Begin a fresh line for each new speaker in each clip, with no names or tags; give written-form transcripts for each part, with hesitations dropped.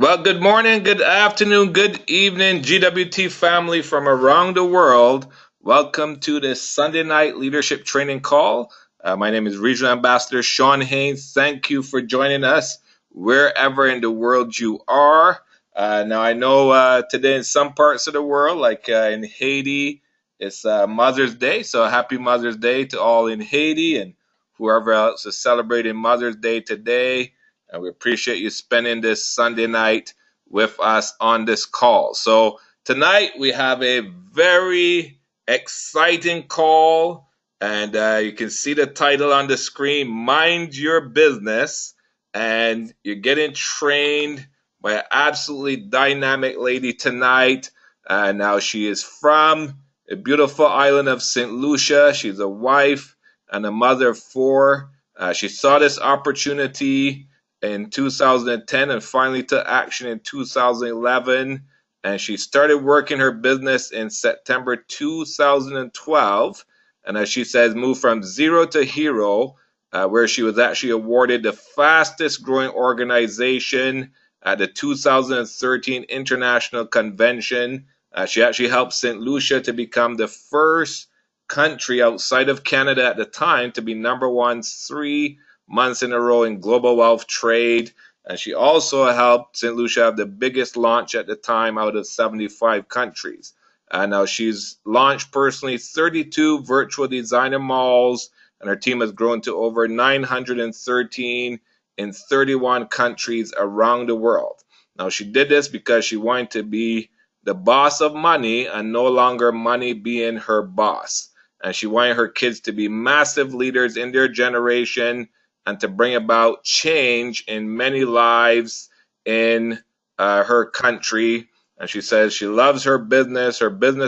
Well, good morning, good afternoon, good evening, GWT family from around the world. Welcome to this Sunday night leadership training call. My name is Regional Ambassador Sean Haynes. Thank you for joining us wherever in the world you are. Now, I know today in some parts of the world, like in Haiti, it's Mother's Day. So happy Mother's Day to all in Haiti and whoever else is celebrating Mother's Day today. And we appreciate you spending this Sunday night with us on this call. So tonight we have a very exciting call, and you can see the title on the screen, Mind Your Business. And you're getting trained by an absolutely dynamic lady tonight. Now she is from the beautiful island of St. Lucia. She's a wife and a mother of four. She saw this opportunity in 2010 and finally took action in 2011. And she started working her business in September 2012. And as she says, moved from zero to hero, where she was actually awarded the fastest growing organization at the 2013 International Convention. She actually helped St. Lucia to become the first country outside of Canada at the time to be number one 3 months in a row in global wealth trade. And she also helped St. Lucia have the biggest launch at the time out of 75 countries. And now she's launched personally 32 virtual designer malls, and her team has grown to over 913 in 31 countries around the world. Now, she did this because she wanted to be the boss of money and no longer money being her boss. And she wanted her kids to be massive leaders in their generation and to bring about change in many lives in her country. And she says she loves her business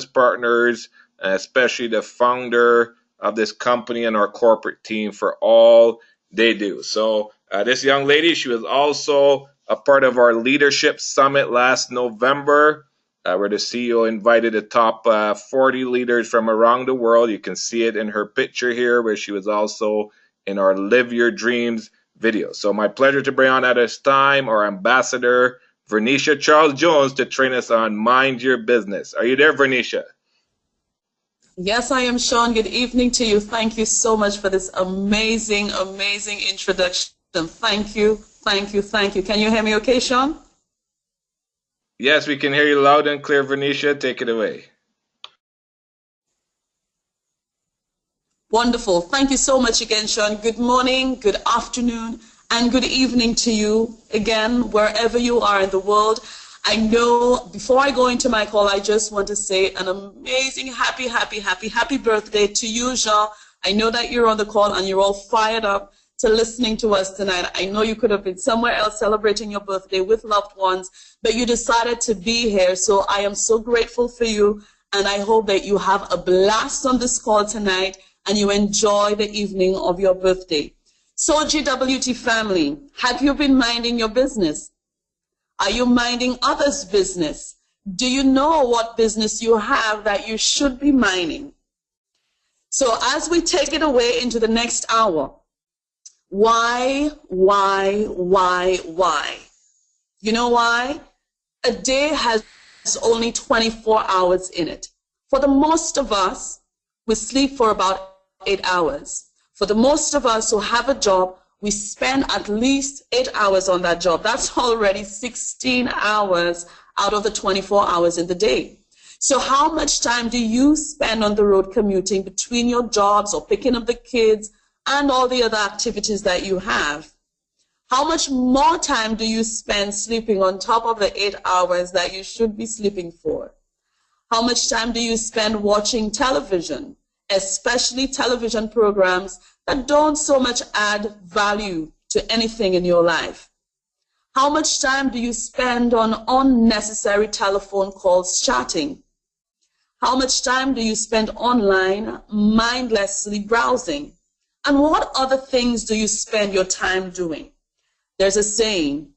partners, and especially the founder of this company and our corporate team for all they do. So this young lady, she was also a part of our leadership summit last November, where the CEO invited the top 40 leaders from around the world. You can see it in her picture here, where she was also in our Live Your Dreams video. So my pleasure to bring on at this time our ambassador, Vernicia Charles Jones, to train us on Mind Your Business. Are you there, Vernicia?
Yes, I am, Sean. Good evening to you. Thank you so much for this amazing, amazing introduction. Thank you, thank you, thank you. Can you hear me okay, Sean?
Yes, we can hear you loud and clear, Vernicia. Take it away.
Wonderful. Thank you so much again, Sean. Good morning, good afternoon, and good evening to you again, wherever you are in the world. I know before I go into my call, I just want to say an amazing happy birthday to you, Jean. I know that you're on the call and you're all fired up to listening to us tonight. I know you could have been somewhere else celebrating your birthday with loved ones, but you decided to be here. So I am so grateful for you, and I hope that you have a blast on this call tonight and you enjoy the evening of your birthday. So GWT family, have you been minding your business? Are you minding others' business? Do you know what business you have that you should be minding? So as we take it away into the next hour, why? You know why? A day has only 24 hours in it. For the most of us, we sleep for about 8 hours. For the most of us who have a job, we spend at least 8 hours on that job. That's already 16 hours out of the 24 hours in the day. So how much time do you spend on the road commuting between your jobs or picking up the kids and all the other activities that you have? How much more time do you spend sleeping on top of the 8 hours that you should be sleeping for? How much time do you spend watching television, especially television programs that don't so much add value to anything in your life? How much time do you spend on unnecessary telephone calls chatting? How much time do you spend online mindlessly browsing? And what other things do you spend your time doing? There's a saying,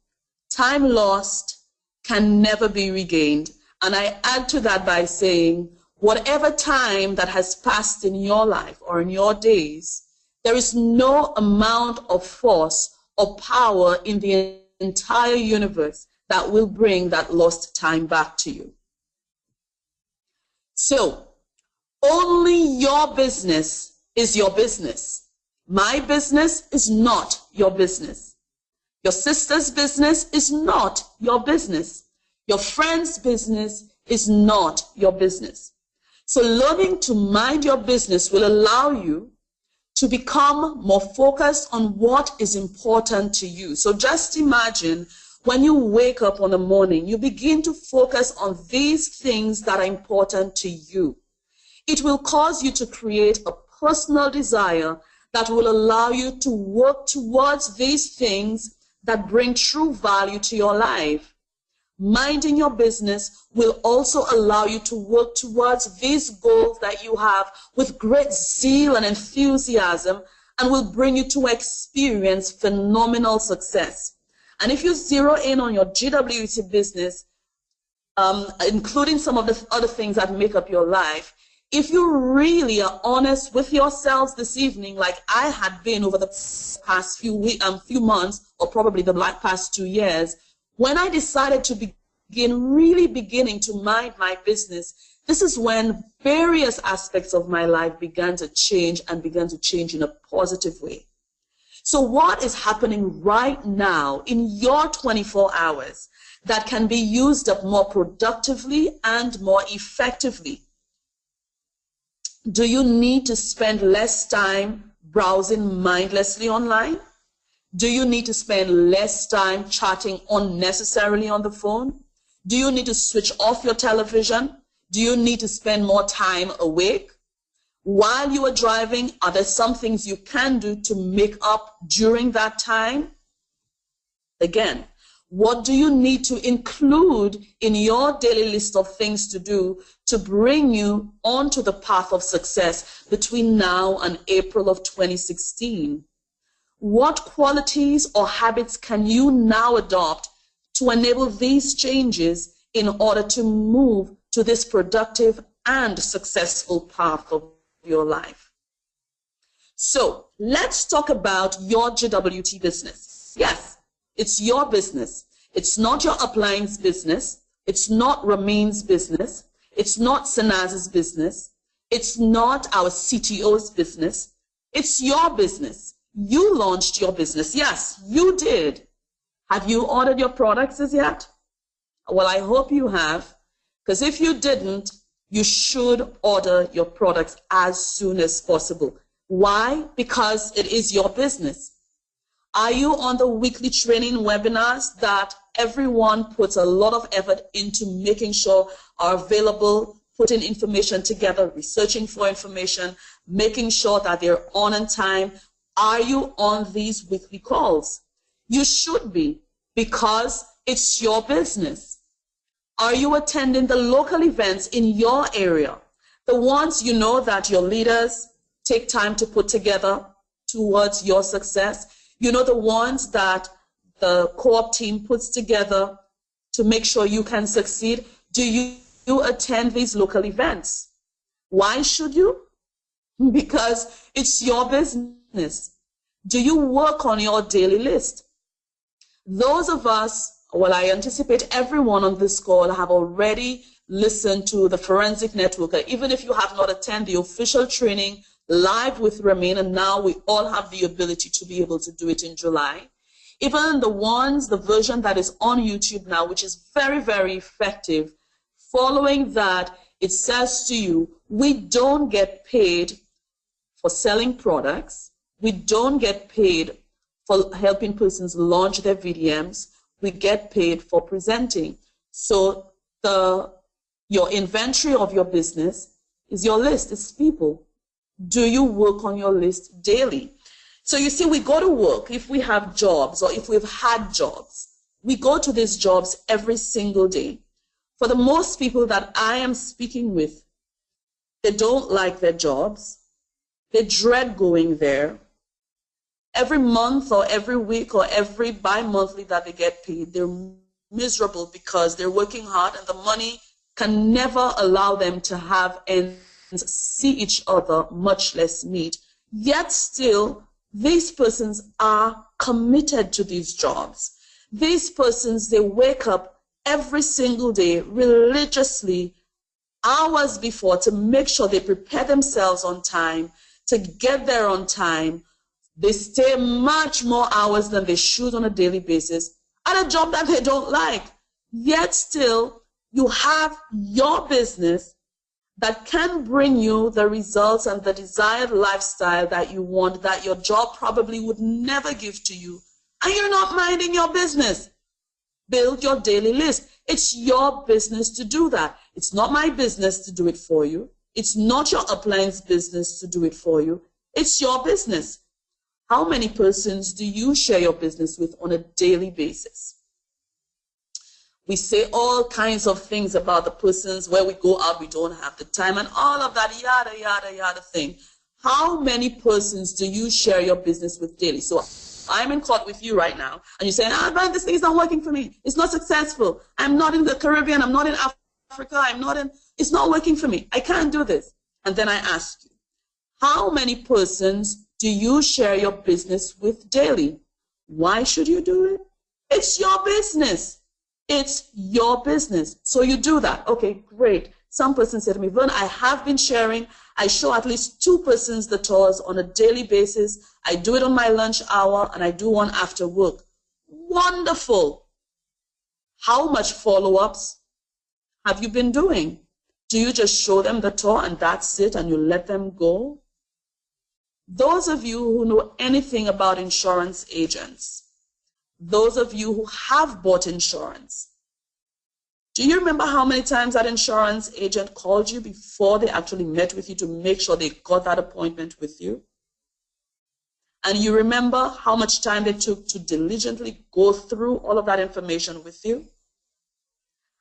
time lost can never be regained. And I add to that by saying, whatever time that has passed in your life or in your days, there is no amount of force or power in the entire universe that will bring that lost time back to you. So, only your business is your business. My business is not your business. Your sister's business is not your business. Your friend's business is not your business. So learning to mind your business will allow you to become more focused on what is important to you. So just imagine when you wake up in the morning, you begin to focus on these things that are important to you. It will cause you to create a personal desire that will allow you to work towards these things that bring true value to your life. Minding your business will also allow you to work towards these goals that you have with great zeal and enthusiasm, and will bring you to experience phenomenal success. And if you zero in on your GWT business, including some of the other things that make up your life, if you really are honest with yourselves this evening, like I had been over the past few months, or probably the past 2 years, when I decided to beginning to mind my business, this is when various aspects of my life began to change in a positive way. So what is happening right now in your 24 hours that can be used up more productively and more effectively? Do you need to spend less time browsing mindlessly online? Do you need to spend less time chatting unnecessarily on the phone? Do you need to switch off your television? Do you need to spend more time awake? While you are driving, are there some things you can do to make up during that time? Again, what do you need to include in your daily list of things to do to bring you onto the path of success between now and April of 2016? What qualities or habits can you now adopt to enable these changes in order to move to this productive and successful path of your life? So let's talk about your GWT business. Yes, it's your business. It's not your upline's business. It's not Ramin's business. It's not Sanaz's business. It's not our CTO's business. It's your business. You launched your business. Yes, you did. Have you ordered your products as yet? Well, I hope you have, because if you didn't, you should order your products as soon as possible. Why? Because it is your business. Are you on the weekly training webinars that everyone puts a lot of effort into making sure are available, putting information together, researching for information, making sure that they're on time? Are you on these weekly calls? You should be, because it's your business. Are you attending the local events in your area? The ones you know that your leaders take time to put together towards your success? You know, the ones that the co-op team puts together to make sure you can succeed? Do you attend these local events? Why should you? Because it's your business. Do you work on your daily list? Those of us, well, I anticipate everyone on this call have already listened to the Forensic Networker, even if you have not attended the official training live with Ramin, and now we all have the ability to be able to do it in July. Even the version that is on YouTube now, which is very, very effective, following that, it says to you, we don't get paid for selling products. We don't get paid for helping persons launch their VDMs. We get paid for presenting. So your inventory of your business is your list, it's people. Do you work on your list daily? So you see, we go to work if we have jobs or if we've had jobs. We go to these jobs every single day. For the most people that I am speaking with, they don't like their jobs. They dread going there. Every month or every week or every bi-monthly that they get paid, they're miserable because they're working hard and the money can never allow them to have ends, see each other, much less meet. Yet still, these persons are committed to these jobs. These persons, they wake up every single day religiously, hours before, to make sure they prepare themselves on time, to get there on time. They stay much more hours than they should on a daily basis at a job that they don't like. Yet still, you have your business that can bring you the results and the desired lifestyle that you want, that your job probably would never give to you. And you're not minding your business. Build your daily list. It's your business to do that. It's not my business to do it for you. It's not your upline's business to do it for you. It's your business. How many persons do you share your business with on a daily basis? We say all kinds of things about the persons where we go out, we don't have the time, and all of that yada, yada, yada thing. How many persons do you share your business with daily? So I'm in court with you right now, and you say, man, this thing is not working for me. It's not successful. I'm not in the Caribbean. I'm not in Africa. It's not working for me. I can't do this. And then I ask you, how many persons do you share your business with daily? Why should you do it? It's your business. It's your business. So you do that. Okay, great. Some person said to me, Vern, I have been sharing. I show at least 2 persons the tours on a daily basis. I do it on my lunch hour, and I do one after work. Wonderful. How much follow-ups have you been doing? Do you just show them the tour and that's it, and you let them go? Those of you who know anything about insurance agents, those of you who have bought insurance, do you remember how many times that insurance agent called you before they actually met with you to make sure they got that appointment with you? And you remember how much time they took to diligently go through all of that information with you?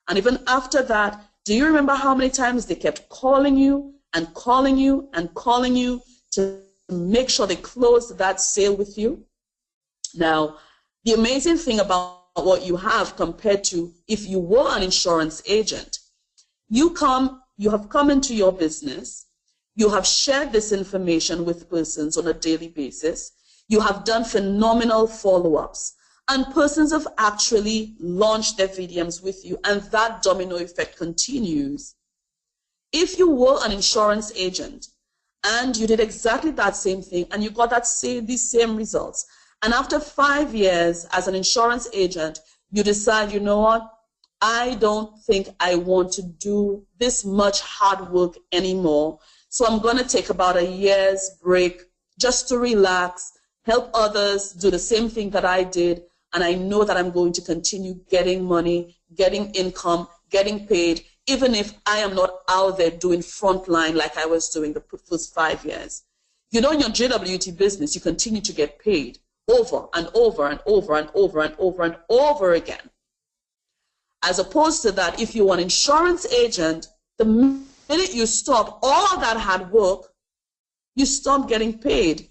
And even after that, do you remember how many times they kept calling you and calling you and calling you to make sure they closed that sale with you? Now, the amazing thing about what you have compared to if you were an insurance agent, you have come into your business, you have shared this information with persons on a daily basis, you have done phenomenal follow-ups, and persons have actually launched their VDMs with you, and that domino effect continues. If you were an insurance agent and you did exactly that same thing and you got these same results, and after 5 years as an insurance agent, you decide, you know what, I don't think I want to do this much hard work anymore. So I'm going to take about a year's break just to relax, help others do the same thing that I did. And I know that I'm going to continue getting money, getting income, getting paid, even if I am not out there doing frontline like I was doing the first 5 years. You know, in your GWT business, you continue to get paid over and over and over and over and over and over again. As opposed to that, if you're an insurance agent, the minute you stop all that hard work, you stop getting paid.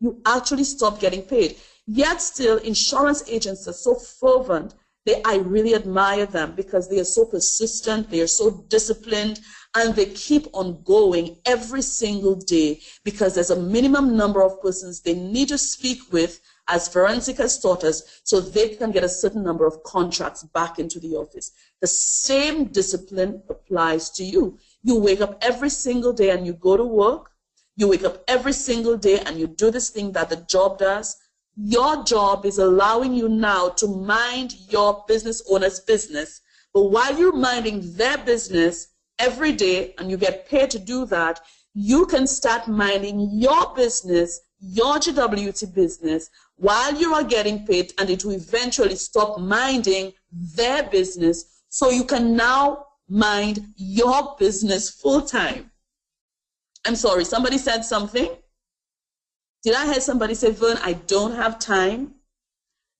You actually stop getting paid. Yet still, insurance agents are so fervent. I really admire them because they are so persistent, they are so disciplined, and they keep on going every single day because there's a minimum number of persons they need to speak with, as forensic has taught us, so they can get a certain number of contracts back into the office. The same discipline applies to you. You wake up every single day and you go to work. You wake up every single day and you do this thing that the job does. Your job is allowing you now to mind your business owner's business. But while you're minding their business every day and you get paid to do that, you can start minding your business, your GWT business, while you are getting paid, and it will eventually stop minding their business. So you can now mind your business full time. I'm sorry, somebody said something? Did I hear somebody say, Vern, I don't have time?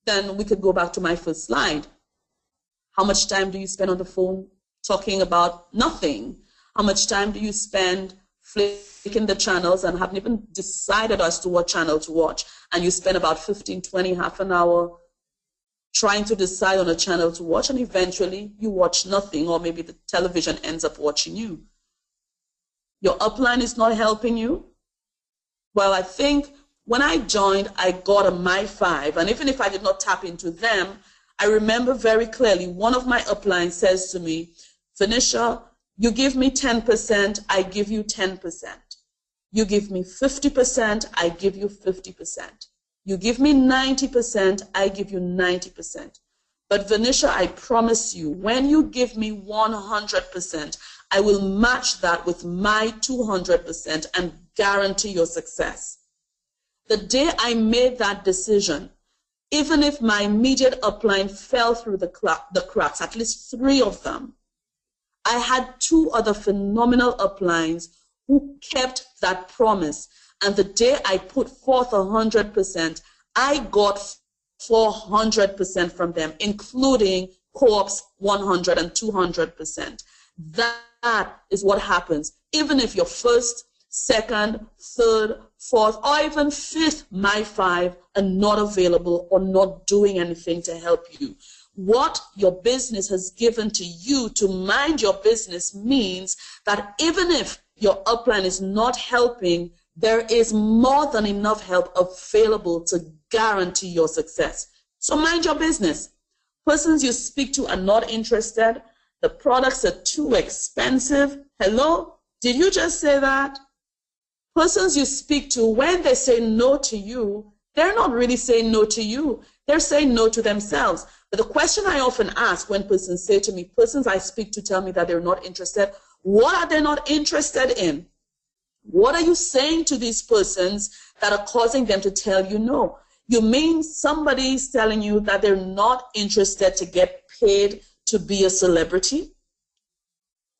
Then we could go back to my first slide. How much time do you spend on the phone talking about nothing? How much time do you spend flicking the channels and haven't even decided as to what channel to watch? And you spend about 15, 20, half an hour trying to decide on a channel to watch, and eventually you watch nothing, or maybe the television ends up watching you. Your upline is not helping you. Well, I think When I joined, I got a My 5, and even if I did not tap into them, I remember very clearly one of my uplines says to me, Venetia, you give me 10%, I give you 10%. You give me 50%, I give you 50%. You give me 90%, I give you 90%. But Venetia, I promise you, when you give me 100%, I will match that with my 200% and guarantee your success. The day I made that decision, even if my immediate upline fell through the cracks, at least 3 of them, I had 2 other phenomenal uplines who kept that promise. And the day I put forth 100%, I got 400% from them, including co-ops 100 and 200%. That is what happens. Even if your first, second, third, fourth, or even fifth My 5 are not available or not doing anything to help you. What your business has given to you to mind your business means that even if your upline is not helping, there is more than enough help available to guarantee your success. So mind your business. Persons you speak to are not interested. The products are too expensive. Hello? Did you just say that? Persons you speak to, when they say no to you, they're not really saying no to you. They're saying no to themselves. But the question I often ask when persons say to me, persons I speak to tell me that they're not interested, what are they not interested in? What are you saying to these persons that are causing them to tell you no? You mean somebody's telling you that they're not interested to get paid to be a celebrity?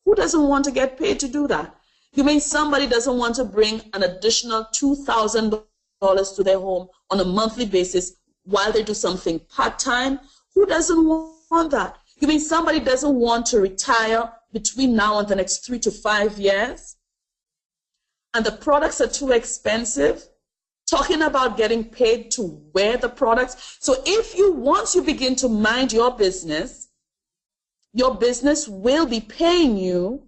Who doesn't want to get paid to do that? You mean somebody doesn't want to bring an additional $2,000 to their home on a monthly basis while they do something part-time? Who doesn't want that? You mean somebody doesn't want to retire between now and the next 3 to 5 years? And the products are too expensive? Talking about getting paid to wear the products. So once you begin to mind your business will be paying you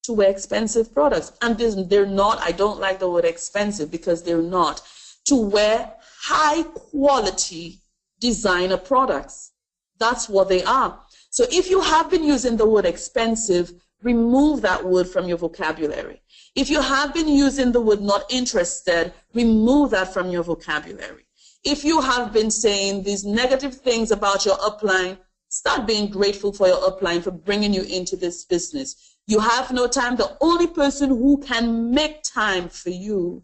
to wear expensive products. And they're not, I don't like the word expensive because they're not, to wear high quality designer products. That's what they are. So if you have been using the word expensive, remove that word from your vocabulary. If you have been using the word not interested, remove that from your vocabulary. If you have been saying these negative things about your upline, start being grateful for your upline for bringing you into this business. You have no time. The only person who can make time for you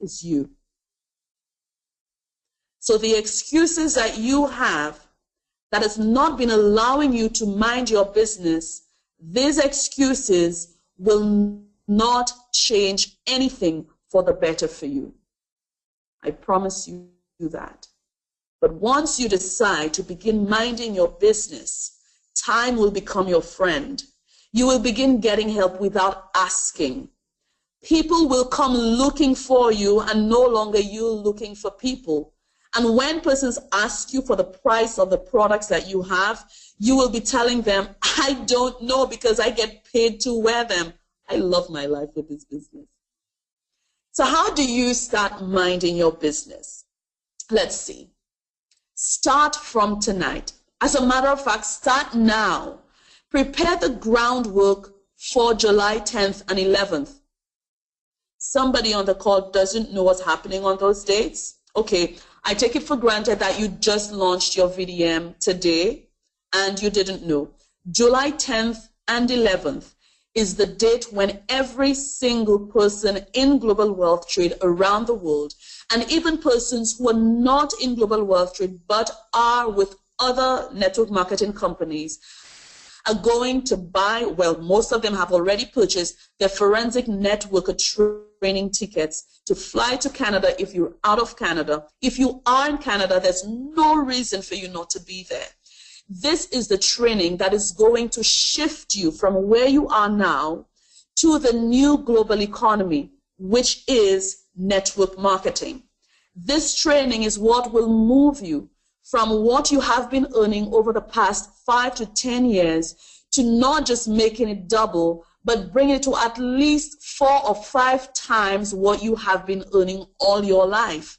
is you. So the excuses that you have that has not been allowing you to mind your business, these excuses will not change anything for the better for you. I promise you that. But once you decide to begin minding your business, time will become your friend. You will begin getting help without asking. People will come looking for you and no longer you looking for people. And when persons ask you for the price of the products that you have, you will be telling them, I don't know because I get paid to wear them. I love my life with this business. So how do you start minding your business? Let's see. Start from tonight. As a matter of fact, start now. Prepare the groundwork for July 10th and 11th. Somebody on the call doesn't know what's happening on those dates. Okay, I take it for granted that you just launched your VDM today and you didn't know. July 10th and 11th is the date when every single person in global wealth trade around the world, and even persons who are not in global wealth trade but are with other network marketing companies, are going to buy, well, most of them have already purchased their forensic networker training tickets to fly to Canada if you're out of Canada. If you are in Canada, there's no reason for you not to be there. This is the training that is going to shift you from where you are now to the new global economy, which is network marketing. This training is what will move you from what you have been earning over the past 5 to 10 years to not just making it double, but bring it to at least 4 or 5 times what you have been earning all your life.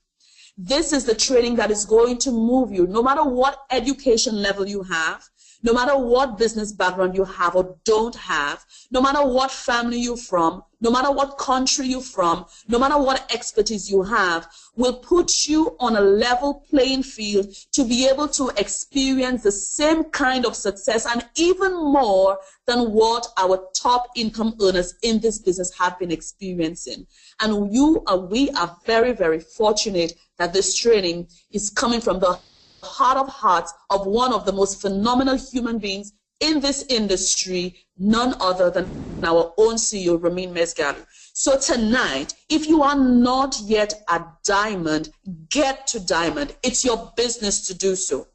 This is the training that is going to move you, no matter what education level you have, no matter what business background you have or don't have, no matter what family you're from, no matter what country you're from, no matter what expertise you have, will put you on a level playing field to be able to experience the same kind of success and even more than what our top income earners in this business have been experiencing. And we are very, very fortunate that this training is coming from the heart of hearts of one of the most phenomenal human beings in this industry, none other than our own CEO, Ramin Mezgalu. So tonight, if you are not yet a diamond, get to diamond. It's your business to do so.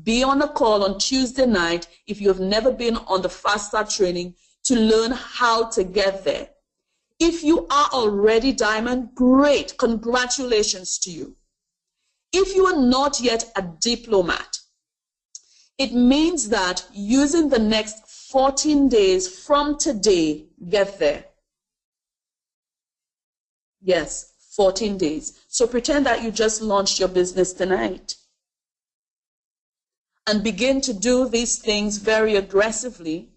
Be on the call on Tuesday night if you have never been on the Fast Start training to learn how to get there. If you are already diamond, great, congratulations to you. If you are not yet a diplomat, it means that using the next 14 days from today, get there. Yes, 14 days. So pretend that you just launched your business tonight and begin to do these things very aggressively.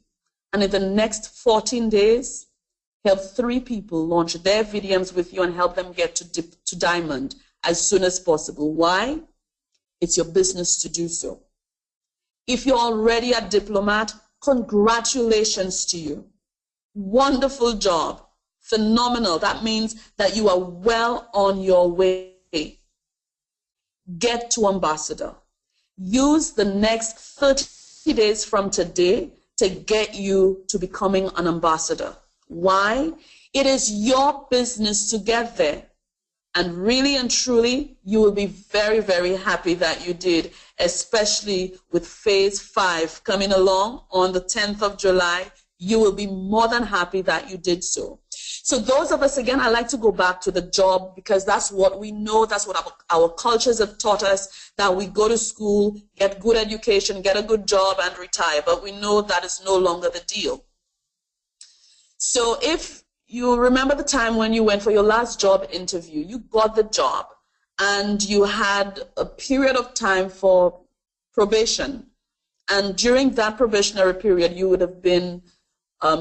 And in the next 14 days, help 3 people launch their VDMs with you and help them get to diamond as soon as possible. Why? It's your business to do so. If you're already a diplomat, congratulations to you. Wonderful job. Phenomenal. That means that you are well on your way. Get to ambassador. Use the next 30 days from today to get you to becoming an ambassador. Why? It is your business to get there. And really and truly, you will be very, very happy that you did, especially with phase 5 coming along on the 10th of July. You will be more than happy that you did so. So those of us, again, I like to go back to the job because that's what we know, that's what our cultures have taught us, that we go to school, get good education, get a good job and retire. But we know that is no longer the deal. So if you remember the time when you went for your last job interview, you got the job and you had a period of time for probation. And during that probationary period, you would have been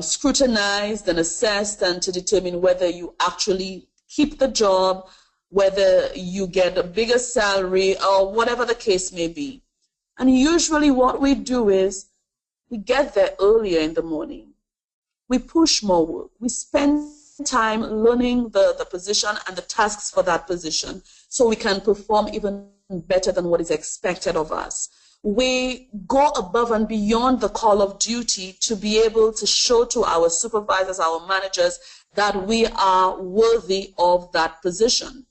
scrutinized and assessed and to determine whether you actually keep the job, whether you get a bigger salary or whatever the case may be. And usually what we do is we get there earlier in the morning. We push more work. We spend time learning the position and the tasks for that position so we can perform even better than what is expected of us. We go above and beyond the call of duty to be able to show to our supervisors, our managers, that we are worthy of that position.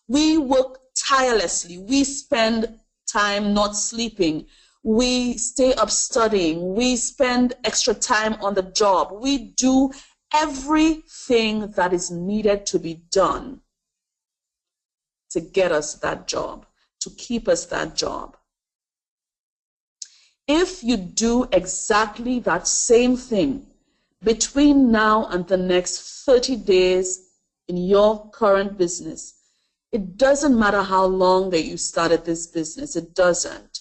We work tirelessly. We spend time not sleeping. We stay up studying. We spend extra time on the job. We do everything that is needed to be done to get us that job, to keep us that job. If you do exactly that same thing between now and the next 30 days in your current business, it doesn't matter how long that you started this business. It doesn't.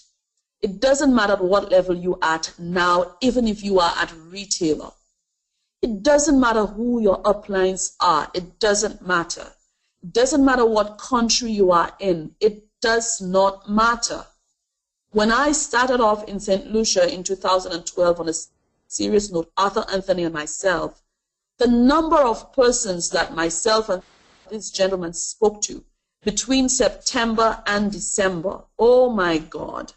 It doesn't matter what level you are at now, even if you are at retailer. It doesn't matter who your uplines are. It doesn't matter. It doesn't matter what country you are in. It does not matter. When I started off in St. Lucia in 2012 on a serious note, Arthur Anthony and myself, the number of persons that myself and this gentleman spoke to between September and December, oh my God.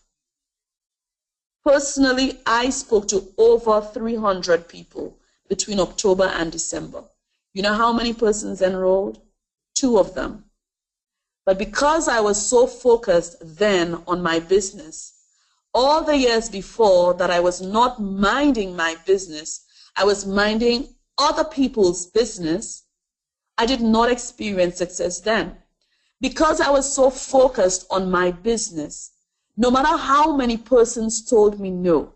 Personally, I spoke to over 300 people between October and December. You know how many persons enrolled? 2 of them. But because I was so focused then on my business, all the years before that I was not minding my business, I was minding other people's business, I did not experience success then. Because I was so focused on my business, no matter how many persons told me no,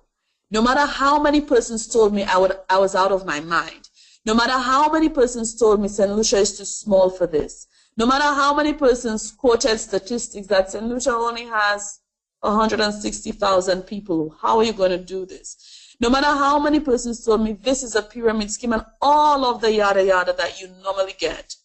no matter how many persons told me I was out of my mind, No matter how many persons told me St. Lucia is too small for this, no matter how many persons quoted statistics that St. Lucia only has 160,000 people, how are you going to do this? No matter how many persons told me this is a pyramid scheme and all of the yada yada that you normally get,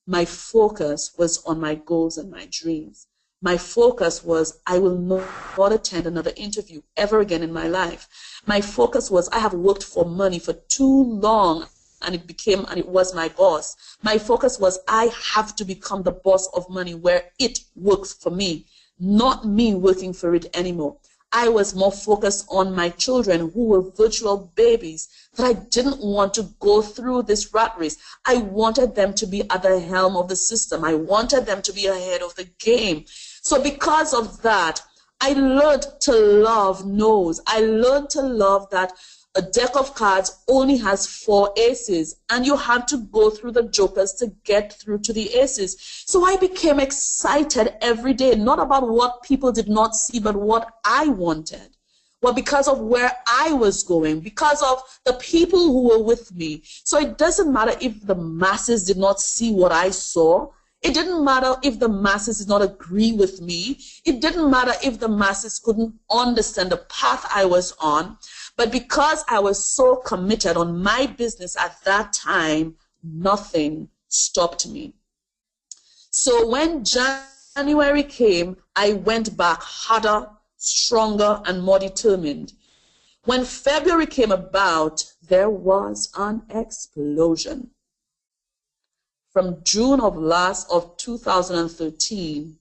my focus was on my goals and my dreams. My focus was I will not attend another interview ever again in my life. My focus was I have worked for money for too long and it was my boss. My focus was I have to become the boss of money where it works for me, not me working for it anymore. I was more focused on my children who were virtual babies, that I didn't want to go through this rat race. I wanted them to be at the helm of the system. I wanted them to be ahead of the game. So because of that, I learned to love no's. I learned to love that a deck of cards only has 4 aces, and you have to go through the jokers to get through to the aces. So I became excited every day, not about what people did not see, but what I wanted. Well, because of where I was going, because of the people who were with me. So it doesn't matter if the masses did not see what I saw. It didn't matter if the masses did not agree with me. It didn't matter if the masses couldn't understand the path I was on. But because I was so committed on my business at that time, nothing stopped me. So when January came, I went back harder, stronger, and more determined. When February came about, there was an explosion. From June of 2013,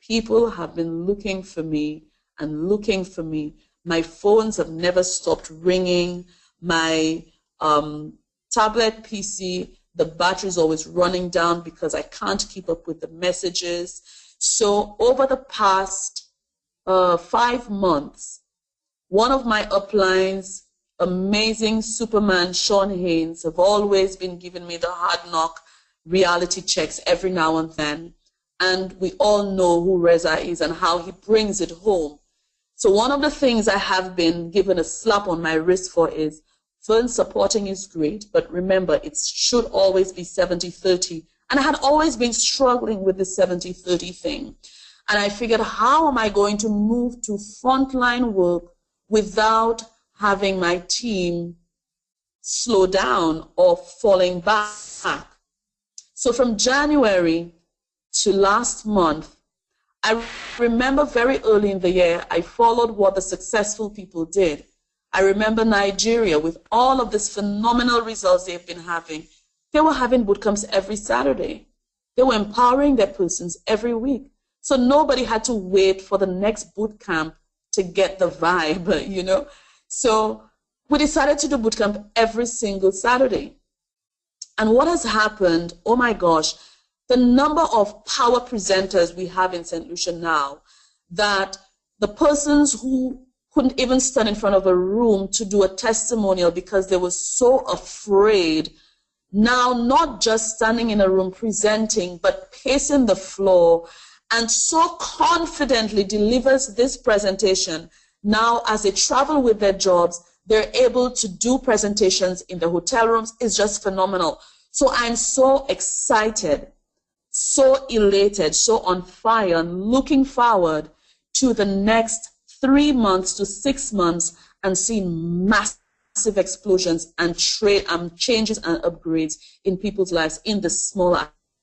people have been looking for me and looking for me. My phones have never stopped ringing. My tablet PC, the battery is always running down because I can't keep up with the messages. So over the past 5 months, one of my uplines, amazing Superman Sean Haynes, have always been giving me the hard knock reality checks every now and then. And we all know who Reza is and how he brings it home. So one of the things I have been given a slap on my wrist for is, Fern, supporting is great, but remember, it should always be 70-30. And I had always been struggling with the 70-30 thing. And I figured, how am I going to move to frontline work without having my team slow down or falling back? So from January to last month, I remember very early in the year, I followed what the successful people did. I remember Nigeria with all of these phenomenal results they've been having. They were having boot camps every Saturday. They were empowering their persons every week. So nobody had to wait for the next boot camp to get the vibe, you know. So we decided to do boot camp every single Saturday. And what has happened, oh my gosh, the number of power presenters we have in St. Lucia now, that the persons who couldn't even stand in front of a room to do a testimonial because they were so afraid, now not just standing in a room presenting, but pacing the floor, and so confidently delivers this presentation. Now, as they travel with their jobs, they're able to do presentations in the hotel rooms. It's just phenomenal. So I'm so excited, so elated, so on fire, and looking forward to the next 3 months to 6 months and seeing massive explosions and changes and upgrades in people's lives in this small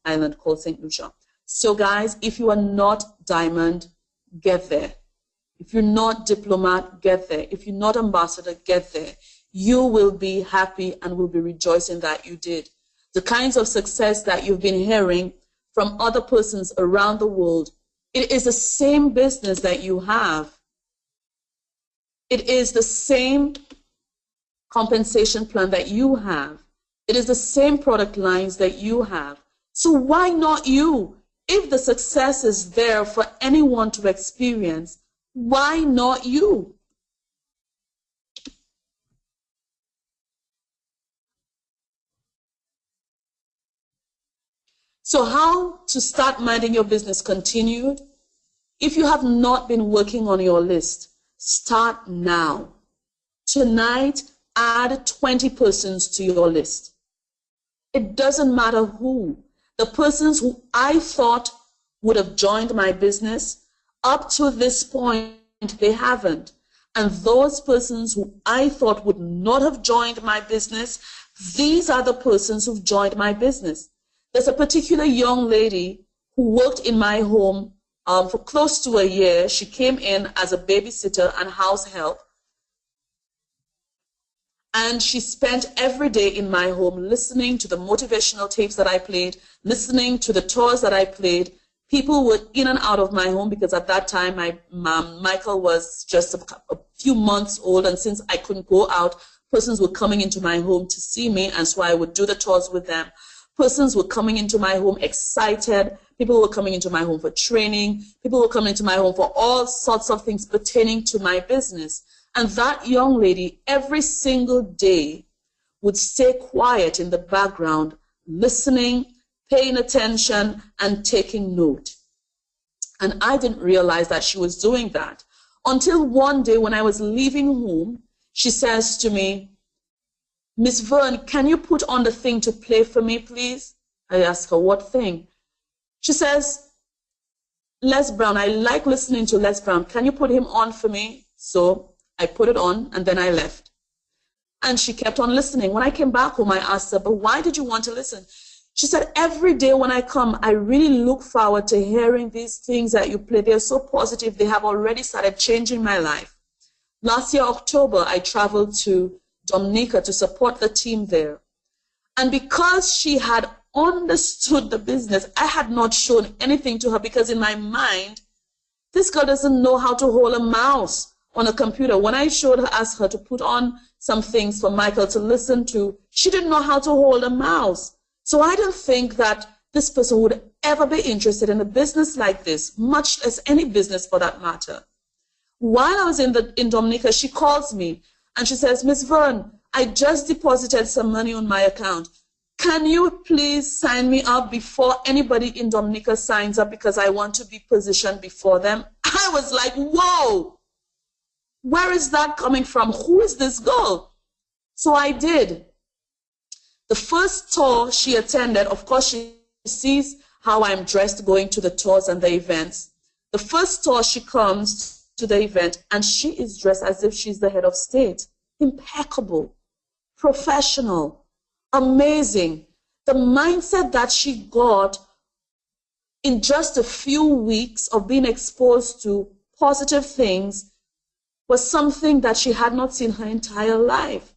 island called St. Lucia. So guys, if you are not diamond, get there. If you're not diplomat, get there. If you're not ambassador, get there. You will be happy and will be rejoicing that you did. The kinds of success that you've been hearing from other persons around the world, it is the same business that you have. It is the same compensation plan that you have. It is the same product lines that you have. So why not you? If the success is there for anyone to experience, why not you? So how to start minding your business continued? If you have not been working on your list, start now. Tonight, add 20 persons to your list. It doesn't matter who. The persons who I thought would have joined my business, up to this point, they haven't. And those persons who I thought would not have joined my business, these are the persons who've joined my business. There's a particular young lady who worked in my home for close to a year. She came in as a babysitter and house help. And she spent every day in my home listening to the motivational tapes that I played, listening to the tours that I played. People were in and out of my home because at that time, Michael was just a few months old. And since I couldn't go out, persons were coming into my home to see me. And so I would do the tours with them. Persons were coming into my home excited. People were coming into my home for training. People were coming into my home for all sorts of things pertaining to my business. And that young lady, every single day, would stay quiet in the background, listening, paying attention, and taking note. And I didn't realize that she was doing that until one day when I was leaving home, she says to me, "Miss Vern, can you put on the thing to play for me, please?" I asked her, "What thing?" She says, "Les Brown, I like listening to Les Brown. Can you put him on for me?" So I put it on and then I left. And she kept on listening. When I came back home, I asked her, "But why did you want to listen?" She said, "Every day when I come, I really look forward to hearing these things that you play. They're so positive. They have already started changing my life." Last year, October, I traveled to Dominica to support the team there. And because she had understood the business, I had not shown anything to her because in my mind, this girl doesn't know how to hold a mouse on a computer. When I asked her to put on some things for Michael to listen to, she didn't know how to hold a mouse. So I didn't think that this person would ever be interested in a business like this, much less any business for that matter. While I was in Dominica, she calls me and she says, "Miss Vern, I just deposited some money on my account. Can you please sign me up before anybody in Dominica signs up because I want to be positioned before them?" I was like, whoa! Where is that coming from? Who is this girl? So I did. The first tour she attended, of course, she sees how I'm dressed going to the tours and the events. The first tour she comes to the event and she is dressed as if she's the head of state. Impeccable, professional, amazing. The mindset that she got in just a few weeks of being exposed to positive things was something that she had not seen her entire life.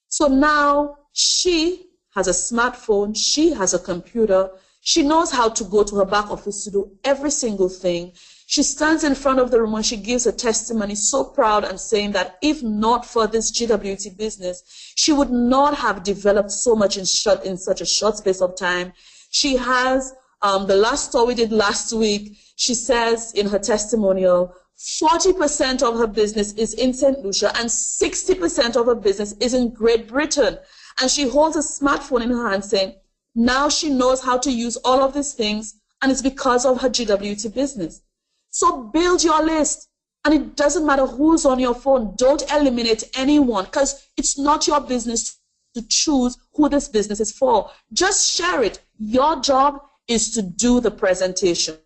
So now she has a smartphone, she has a computer, she knows how to go to her back office to do every single thing. She stands in front of the room and she gives a testimony so proud and saying that if not for this GWT business, she would not have developed so much in such a short space of time. She has, the last tour we did last week, she says in her testimonial, 40% of her business is in St. Lucia and 60% of her business is in Great Britain. And she holds a smartphone in her hand saying, now she knows how to use all of these things and it's because of her GWT business. So build your list. And it doesn't matter who's on your phone. Don't eliminate anyone because it's not your business to choose who this business is for. Just share it. Your job is to do the presentation.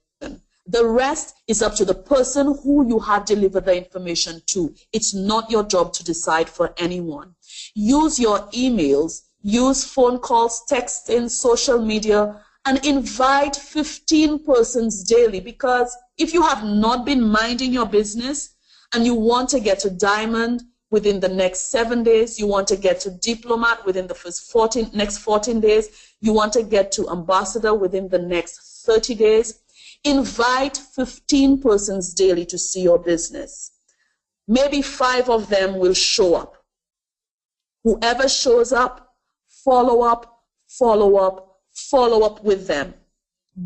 The rest is up to the person who you have delivered the information to. It's not your job to decide for anyone. Use your emails, use phone calls, texting, social media, and invite 15 persons daily, because if you have not been minding your business and you want to get to diamond within the next 7 days, you want to get to diplomat within the next 14 days, you want to get to ambassador within the next 30 days, invite 15 persons daily to see your business. Maybe 5 of them will show up. Whoever shows up, follow up, follow up, follow up with them.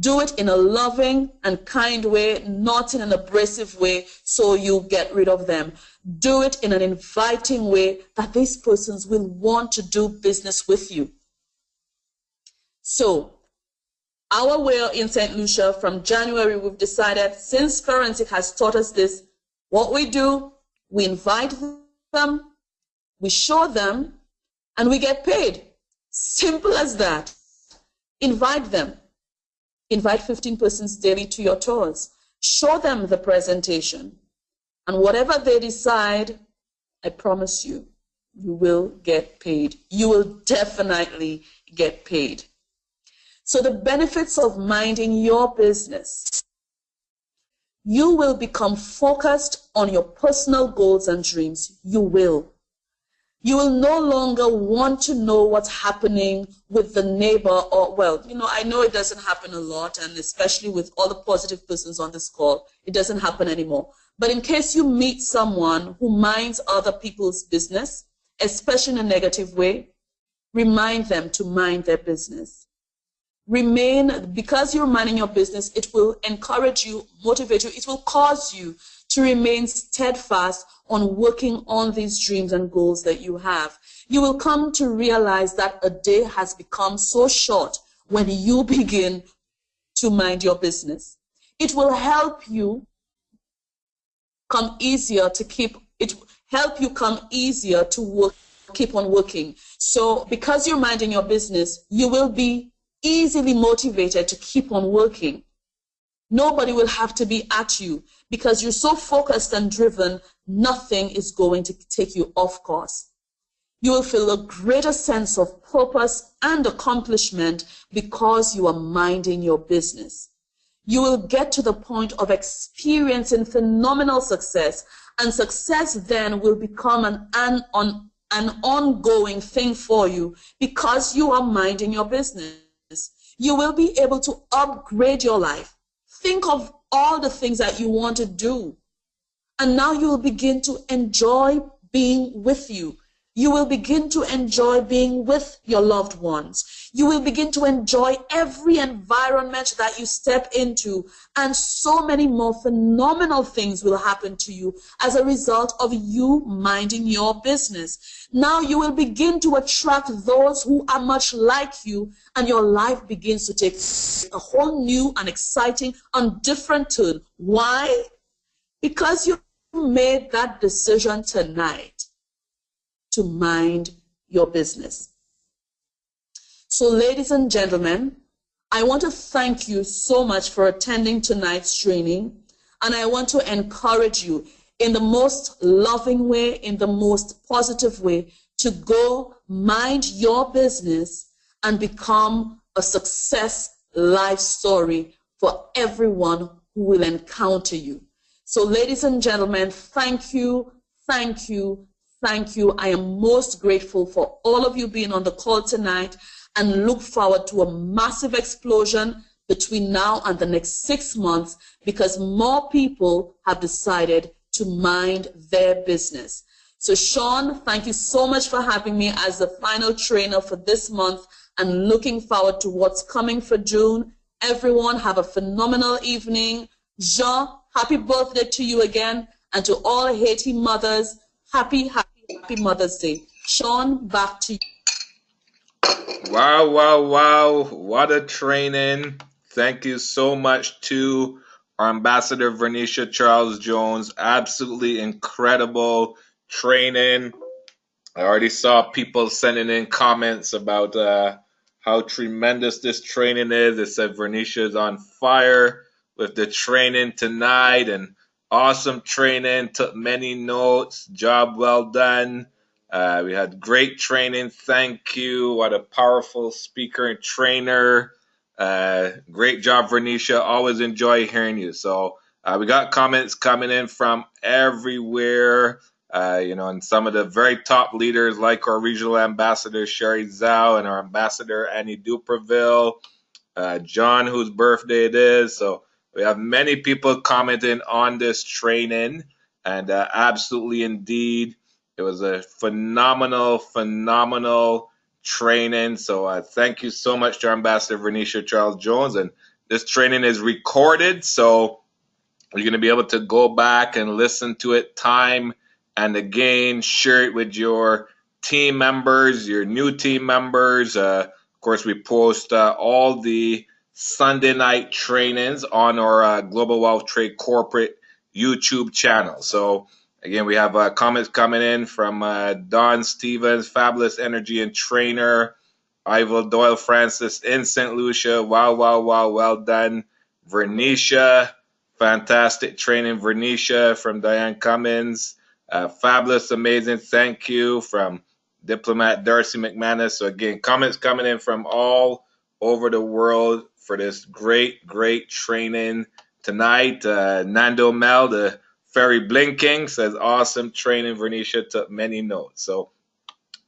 Do it in a loving and kind way, not in an abrasive way so you get rid of them. Do it in an inviting way that these persons will want to do business with you. So, our way in St. Lucia from January, we've decided, since Forensic has taught us this, what we do, we invite them, We show them and we get paid. Simple as that. Invite them. Invite 15 persons daily to your tours. Show them the presentation. And whatever they decide, I promise you, you will get paid. You will definitely get paid. So the benefits of minding your business. You will become focused on your personal goals and dreams. You will. You will no longer want to know what's happening with the neighbor or, well, I know it doesn't happen a lot, and especially with all the positive persons on this call, it doesn't happen anymore. But in case you meet someone who minds other people's business, especially in a negative way, remind them to mind their business. Because you're minding your business, it will encourage you, motivate you, it will cause you to remain steadfast on working on these dreams and goals that you have. You will come to realize that a day has become so short when you begin to mind your business. It will help you come easier to keep on working. So because you're minding your business, you will be easily motivated to keep on working. Nobody will have to be at you because you're so focused and driven, nothing is going to take you off course. You will feel a greater sense of purpose and accomplishment because you are minding your business. You will get to the point of experiencing phenomenal success, and success then will become an ongoing thing for you because you are minding your business. You will be able to upgrade your life. Think of all the things that you want to do. And now you will begin to enjoy being with you. You will begin to enjoy being with your loved ones. You will begin to enjoy every environment that you step into, and so many more phenomenal things will happen to you as a result of you minding your business. Now you will begin to attract those who are much like you, and your life begins to take a whole new and exciting and different turn. Why? Because you made that decision tonight to mind your business. So, ladies and gentlemen, I want to thank you so much for attending tonight's training, and I want to encourage you in the most loving way, in the most positive way, to go mind your business and become a success life story for everyone who will encounter you. So, ladies and gentlemen, thank you, thank you, thank you. I am most grateful for all of you being on the call tonight, and look forward to a massive explosion between now and the next 6 months, because more people have decided to mind their business. So Sean, thank you so much for having me as the final trainer for this month, and looking forward to what's coming for June. Everyone have a phenomenal evening. Jean, happy birthday to you again, and to all Haiti mothers, happy Mother's Day. Sean, back to you.
Wow. What a training. Thank you so much to our Ambassador Vernicia Charles Jones. Absolutely incredible training. I already saw people sending in comments about how tremendous this training is. They said Vernicia is on fire with the training tonight, and awesome training, took many notes, job well done. We had great training. Thank you. What a powerful speaker and trainer. Great job, Vernicia. Always enjoy hearing you. So we got comments coming in from everywhere. And some of the very top leaders, like our regional ambassador Sherry Zhao and our ambassador Annie Duperville, John, whose birthday it is. So we have many people commenting on this training, and absolutely indeed, it was a phenomenal training. So thank you so much to our Ambassador Vernicia Charles Jones. And this training is recorded, so you're going to be able to go back and listen to it time and again, share it with your team members, your new team members. Of course, we post all the Sunday night trainings on our Global Wealth Trade Corporate YouTube channel. So Again, we have comments coming in from Don Stevens, Fabulous Energy and Trainer, Ival Doyle Francis in St. Lucia. Wow, wow, wow, well done. Vernicia, fantastic training, Vernicia from Diane Cummins. Fabulous, amazing, thank you from Diplomat Darcy McManus. So again, comments coming in from all over the world for this great, great training tonight. Nando Mel, the Ferry Blinking, says awesome training. Vernicia took many notes. So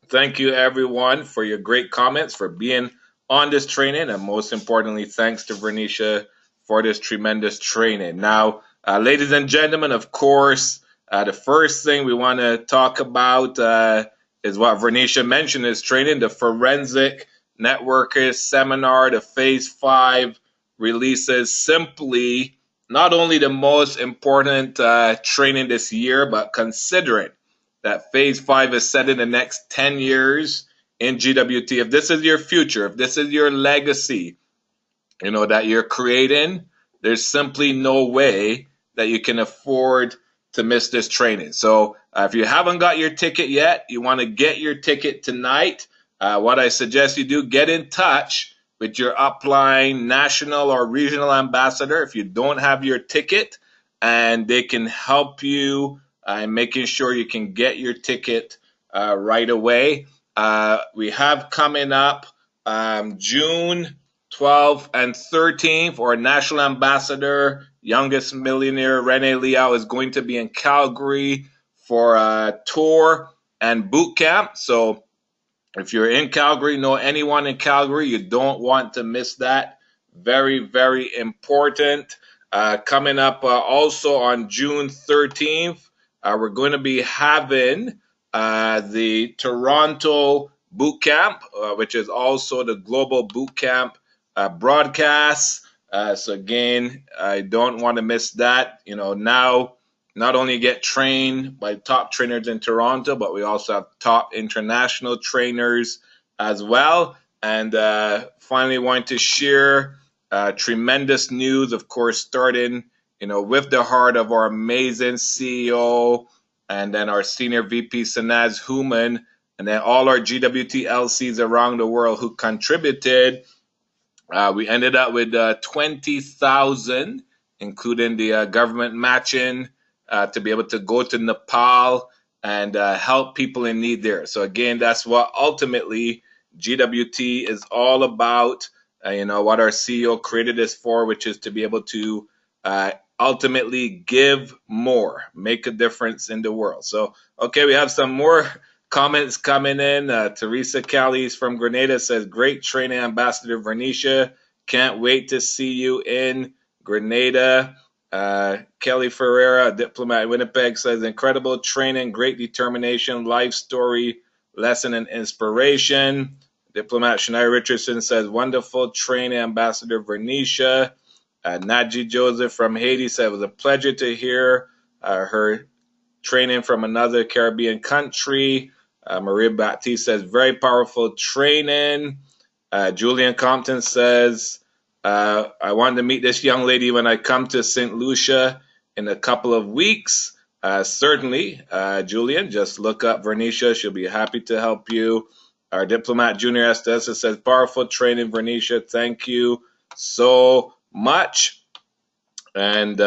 thank you, everyone, for your great comments, for being on this training, and most importantly, thanks to Vernicia for this tremendous training. Now, ladies and gentlemen, of course, the first thing we want to talk about is what Vernicia mentioned in this training, the Forensic Networkers Seminar, the Phase 5 releases simply not only the most important training this year, but considering that Phase 5 is set in the next 10 years in GWT. If this is your future, if this is your legacy, that you're creating, there's simply no way that you can afford to miss this training. So if you haven't got your ticket yet, you want to get your ticket tonight, what I suggest you do, get in touch with your upline national or regional ambassador if you don't have your ticket, and they can help you in making sure you can get your ticket right away. We have coming up June 12th and 13th, our national ambassador, youngest millionaire Rene Liao, is going to be in Calgary for a tour and boot camp. So if you're in Calgary, know anyone in Calgary, you don't want to miss that. Very, very important. Coming up also on June 13th, we're going to be having the Toronto boot camp, which is also the global boot camp broadcast. So again, I don't want to miss that. Now not only get trained by top trainers in Toronto, but we also have top international trainers as well. And finally, want to share tremendous news, of course, starting with the heart of our amazing CEO, and then our senior VP Sanaz Human, and then all our GWT LCs around the world who contributed. We ended up with 20,000, including the government matching, to be able to go to Nepal and help people in need there. So again, that's what ultimately GWT is all about. What our CEO created this for, which is to be able to ultimately give more, make a difference in the world. So, okay, we have some more comments coming in. Teresa Callies from Grenada says, great training, Ambassador Vernicia. Can't wait to see you in Grenada. Kelly Ferreira, diplomat in Winnipeg, says, incredible training, great determination, life story, lesson, and inspiration. Diplomat Shania Richardson says, wonderful training, Ambassador Vernicia. Naji Joseph from Haiti said, it was a pleasure to hear her training from another Caribbean country. Maria Baptiste says, very powerful training. Julian Compton says, I wanted to meet this young lady when I come to St. Lucia in a couple of weeks. Certainly, Julian, just look up Vernicia. She'll be happy to help you. Our diplomat, Junior Estesa, says, powerful training, Vernicia. Thank you so much. And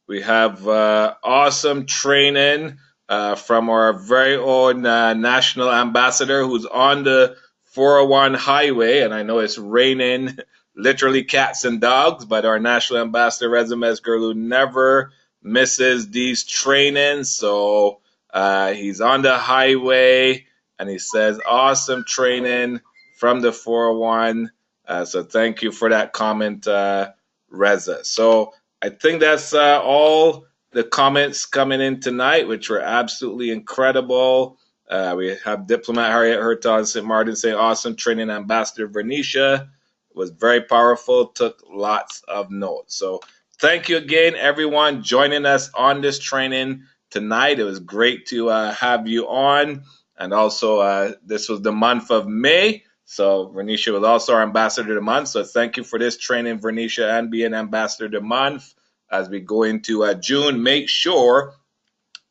we have awesome training from our very own national ambassador who's on the 401 highway. And I know it's raining literally cats and dogs, but our national ambassador, Resumes Girl, who never misses these trainings. So he's on the highway and he says, awesome training from the 401. So thank you for that comment, Reza. So I think that's all the comments coming in tonight, which were absolutely incredible. We have Diplomat Harriet Hurtado in St. Martin saying, awesome training, Ambassador Vernicia. Was very powerful, took lots of notes. So thank you again, everyone, joining us on this training tonight. It was great to have you on. And also, this was the month of May. So Vernicia was also our Ambassador of the Month. So thank you for this training, Vernicia, and being Ambassador of the Month. as we go into June. Make sure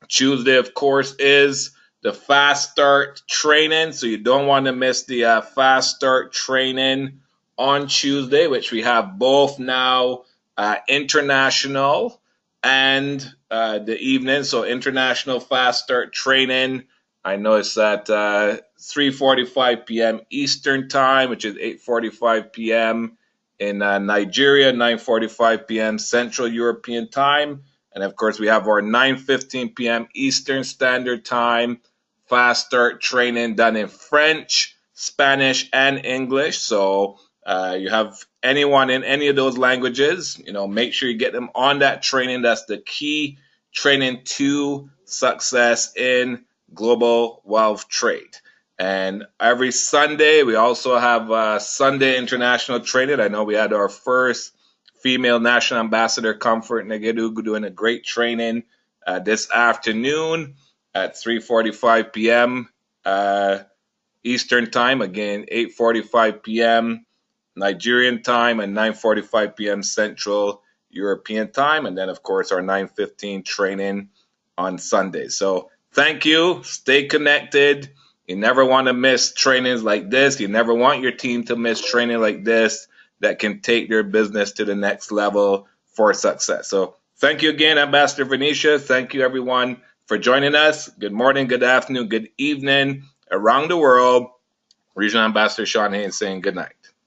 Tuesday, of course, is the fast start training, so you don't want to miss the fast start training on Tuesday, which we have both now international and the evening. So international fast start training. I know it's at 3:45 p.m. Eastern time, which is 8:45 p.m. in Nigeria, 9:45 p.m. Central European time. And of course, we have our 9:15 p.m. Eastern Standard Time fast start training done in French, Spanish, and English. So you have anyone in any of those languages, make sure you get them on that training. That's the key training to success in global wealth trade. And every Sunday, we also have Sunday international training. I know we had our first female national ambassador, Comfort Negedu, doing a great training this afternoon at 3:45 p.m. Eastern time. Again, 8:45 p.m. Nigerian time and 9:45 p.m. Central European time. And then, of course, our 9:15 training on Sunday. So thank you. Stay connected. You never want to miss trainings like this. You never want your team to miss training like this that can take their business to the next level for success. So thank you again, Ambassador Venetia. Thank you, everyone, for joining us. Good morning, good afternoon, good evening around the world. Regional Ambassador Sean Haynes saying good night.